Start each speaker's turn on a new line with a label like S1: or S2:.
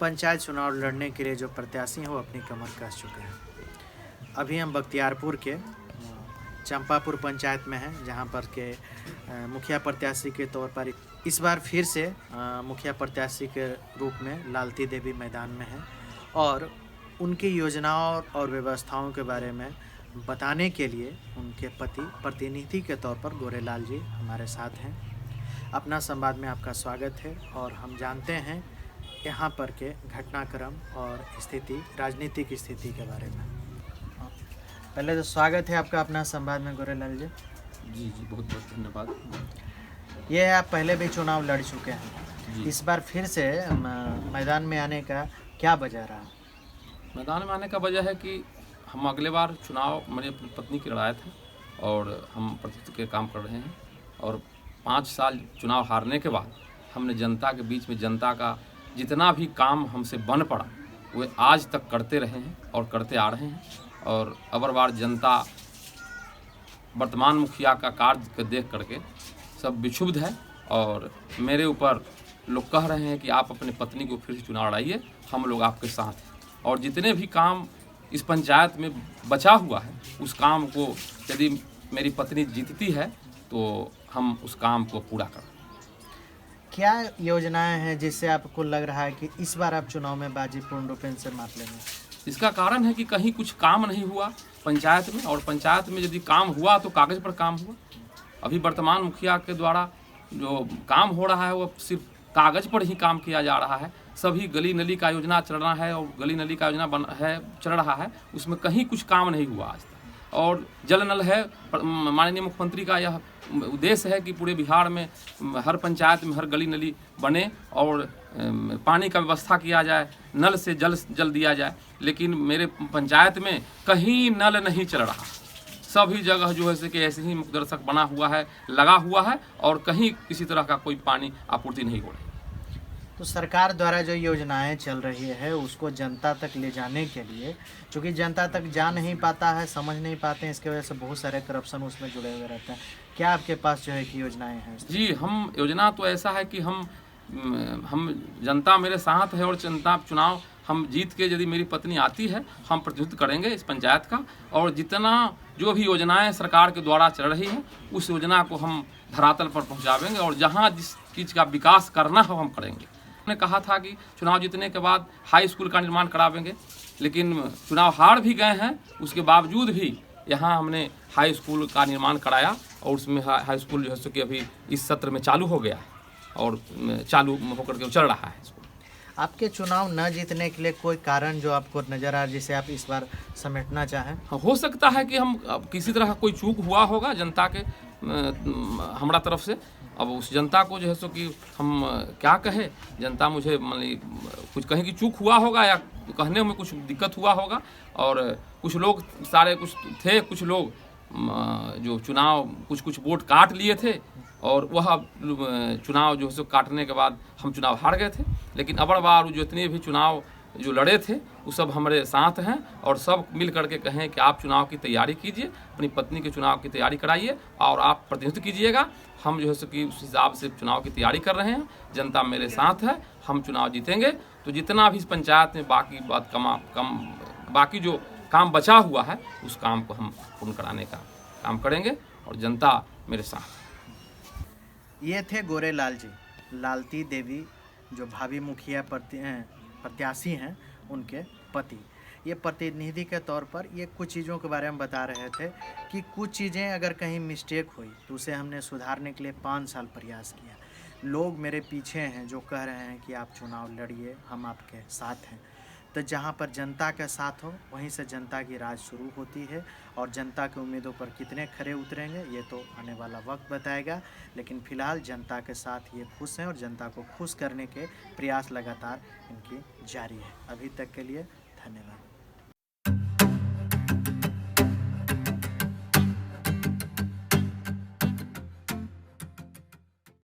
S1: पंचायत चुनाव लड़ने के लिए जो प्रत्याशी हैं वो अपनी कमर कस चुके हैं। अभी हम बख्तियारपुर के चंपापुर पंचायत में हैं, जहां पर के मुखिया प्रत्याशी के तौर पर इस बार फिर से मुखिया प्रत्याशी के रूप में लालती देवी मैदान में हैं और उनकी योजनाओं और व्यवस्थाओं के बारे में बताने के लिए उनके पति प्रतिनिधि के तौर पर गोरेलाल जी हमारे साथ हैं। अपना संवाद में आपका स्वागत है और हम जानते हैं यहाँ पर के घटनाक्रम और स्थिति, राजनीतिक स्थिति के बारे में। पहले तो स्वागत है आपका अपना संवाद में गोरेलाल जी।
S2: जी बहुत बहुत धन्यवाद।
S1: ये आप पहले भी चुनाव लड़ चुके हैं, इस बार फिर से मैदान में आने का क्या वजह रहा?
S2: मैदान में आने का वजह है कि हम अगले बार चुनाव मेरी अपनी पत्नी की लड़ाए थे और हम प्रतिनिधित्व के काम कर रहे हैं और 5 साल चुनाव हारने के बाद हमने जनता के बीच में जनता का जितना भी काम हमसे बन पड़ा वे आज तक करते रहे हैं और करते आ रहे हैं। और अबर बार जनता वर्तमान मुखिया का कार्य देख करके सब विक्षुब्ध है और मेरे ऊपर लोग कह रहे हैं कि आप अपनी पत्नी को फिर से चुनाव लड़ाइए, हम लोग आपके साथ हैं। और जितने भी काम इस पंचायत में बचा हुआ है उस काम को यदि मेरी पत्नी जीतती है तो हम उस काम को पूरा करें।
S1: क्या योजनाएं हैं जिससे आपको लग रहा है कि इस बार आप चुनाव में बाजी पूर्ण रूप से मार लेंगे?
S2: इसका कारण है कि कहीं कुछ काम नहीं हुआ पंचायत में, और पंचायत में यदि काम हुआ तो कागज़ पर काम हुआ। अभी वर्तमान मुखिया के द्वारा जो काम हो रहा है वो सिर्फ कागज़ पर ही काम किया जा रहा है। सभी गली नली का योजना चल रहा है और गली नली का योजना चल रहा है, उसमें कहीं कुछ काम नहीं हुआ आज तक। और जल नल है, माननीय मुख्यमंत्री का यह उद्देश्य है कि पूरे बिहार में हर पंचायत में हर गली नली बने और पानी का व्यवस्था किया जाए, नल से जल दिया जाए। लेकिन मेरे पंचायत में कहीं नल नहीं चल रहा, सभी जगह जो है कि ऐसे ही मुखदर्शक बना हुआ है, लगा हुआ है और कहीं किसी तरह का कोई पानी आपूर्ति नहीं हो रही।
S1: तो सरकार द्वारा जो योजनाएं चल रही है उसको जनता तक ले जाने के लिए, क्योंकि जनता तक जा नहीं पाता है, समझ नहीं पाते हैं, इसके वजह से बहुत सारे करप्शन उसमें जुड़े हुए रहते हैं। क्या आपके पास जो है कि योजनाएं हैं?
S2: जी, हम योजना तो ऐसा है कि हम जनता मेरे साथ है और जनता चुनाव हम जीत के यदि मेरी पत्नी आती है हम प्रतिनिधित्व करेंगे इस पंचायत का, और जितना जो भी योजनाएं सरकार के द्वारा चल रही हैं उस योजना को हम धरातल पर पहुंचावेंगे और जहां जिस चीज़ का विकास करना हो हम करेंगे। हमने कहा था कि चुनाव जीतने के बाद हाई स्कूल का निर्माण करावेंगे, लेकिन चुनाव हार भी गए हैं, उसके बावजूद भी यहाँ हमने हाई स्कूल का निर्माण कराया और उसमें हाई स्कूल जो है सो कि अभी इस सत्र में चालू हो गया है और चालू होकर के चल रहा है स्कूल।
S1: आपके चुनाव न जीतने के लिए कोई कारण जो आपको नज़र आ जिसे आप इस बार समेटना चाहें?
S2: हो सकता है कि हम किसी तरह का कोई चूक हुआ होगा जनता के हमारा तरफ से। अब उस जनता को जो है सो कि हम क्या कहें, जनता मुझे कुछ कहीं की चूक हुआ होगा या कहने में कुछ दिक्कत हुआ होगा। और कुछ लोग सारे कुछ थे, कुछ लोग जो चुनाव कुछ वोट काट लिए थे और वह चुनाव जो है सो काटने के बाद हम चुनाव हार गए थे। लेकिन अबड़ बार जितने भी चुनाव जो लड़े थे वो सब हमारे साथ हैं और सब मिल करके कहें कि आप चुनाव की तैयारी कीजिए, अपनी पत्नी के चुनाव की तैयारी कराइए और आप प्रतिनिधित्व कीजिएगा। हम जो है सो कि उस हिसाब से चुनाव की तैयारी कर रहे हैं, जनता मेरे साथ है, हम चुनाव जीतेंगे। तो जितना भी इस पंचायत में बाकी जो काम बचा हुआ है उस काम को हम पूर्ण कराने का काम करेंगे और जनता मेरे साथ।
S1: ये थे गोरेलाल जी, लालती देवी जो भावी मुखिया प्रत्याशी हैं, उनके पति। ये प्रतिनिधि के तौर पर ये कुछ चीज़ों के बारे में बता रहे थे कि कुछ चीज़ें अगर कहीं मिस्टेक हुई तो उसे हमने सुधारने के लिए 5 साल प्रयास किया। लोग मेरे पीछे हैं जो कह रहे हैं कि आप चुनाव लड़िए, हम आपके साथ हैं। तो जहाँ पर जनता का साथ हो वहीं से जनता की राज शुरू होती है और जनता के उम्मीदों पर कितने खरे उतरेंगे ये तो आने वाला वक्त बताएगा। लेकिन फ़िलहाल जनता के साथ ये खुश हैं और जनता को खुश करने के प्रयास लगातार इनकी जारी है। अभी तक के लिए धन्यवाद।